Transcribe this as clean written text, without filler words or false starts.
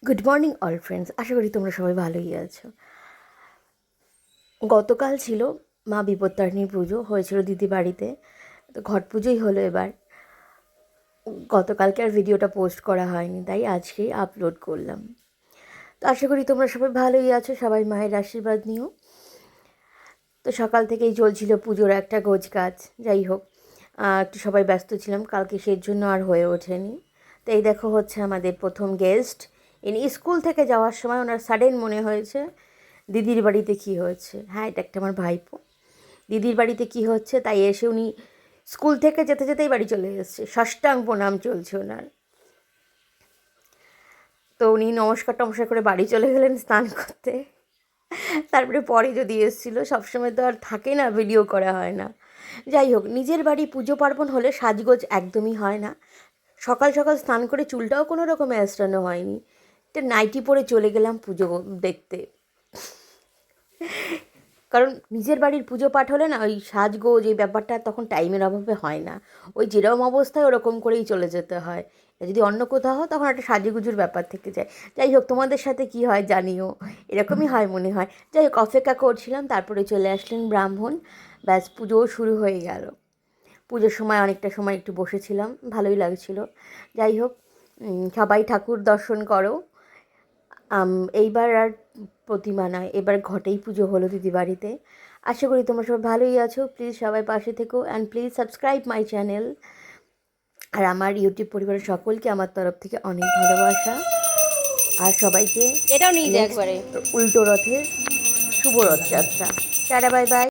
Good morning all friends, আশা করি তোমরা সবাই ভালোই আছো। গতকাল ছিল মা বিপত্তারিণীর পুজো, হয়েছিল দিদি বাড়িতে। তো ঘট পুজোই হলো এবার। গতকালকে আর ভিডিওটা পোস্ট করা হয়নি, তাই আজকেই আপলোড করলাম। তো আশা করি তোমরা সবাই ভালোই আছো, সবাই মায়ের আশীর্বাদ নিও। তো সকাল থেকেই চলছিল পুজোর একটা গোছগাছ। যাই হোক, একটু সবাই ব্যস্ত ছিলাম, কালকে সেই জন্য আর হয়ে ওঠেনি। তো এই দেখো হচ্ছে আমাদের প্রথম গেস্ট। ইনি স্কুল থেকে যাওয়ার সময় ওনার সাডেন মনে হয়েছে দিদির বাড়িতে কী হয়েছে। হ্যাঁ, এটা একটা আমার ভাইপো। দিদির বাড়িতে কী হচ্ছে তাই এসে উনি স্কুল থেকে যেতে যেতেই বাড়ি চলে এসেছে। সাষ্টাঙ্গ প্রণাম চলছে ওনার। তো উনি নমস্কার টমস্কার করে বাড়ি চলে গেলেন স্নান করতে। তারপরে পরে যদি এসেছিলো, সবসময় তো আর থাকে না, ভিডিও করা হয় না। যাই হোক, নিজের বাড়ি পুজো পার্বণ হলে সাজগোজ একদমই হয় না। সকাল সকাল স্নান করে চুলটাও কোনো রকমে আঁচড়ানো হয়নি, তো নাইটি পরে চলে গেলাম পুজো দেখতে। কারণ নিজের বাড়ির পুজো পাঠ হলে না, ওই সাজগোজ এই ব্যাপারটা তখন টাইমের অভাবে হয় না। ওই যেরকম অবস্থায় ওরকম করেই চলে যেতে হয়। যদি অন্য কোথাও হয় তখন একটা সাজুগুজুর ব্যাপার থেকে যায়। যাই হোক, তোমাদের সাথে কি হয় জানিও, এরকমই হয় মনে হয়। যাই হোক, অপেক্ষা করছিলাম, তারপরে চলে আসলেন ব্রাহ্মণ। ব্যাস, পুজোও শুরু হয়ে গেল। পুজোর সময় অনেকটা সময় একটু বসেছিলাম, ভালোই লাগছিল। যাই হোক, সবাই ঠাকুর দর্শন করো। এইবার আর প্রতিমা নয়, এবার ঘটেই পুজো হলো দিদি বাড়িতে। আশা করি তোমরা সবাই ভালোই আছো। প্লিজ সবাই পাশে থেকো, and please subscribe my channel. আর আমার ইউটিউব পরিবারের সকলকে আমার তরফ থেকে অনেক ভালোবাসা। আর সবাইকে এটাও নিয়ে যা নেক্সট একবারে। উল্টো রথের শুভ রথযাত্রা। Tata, bye by.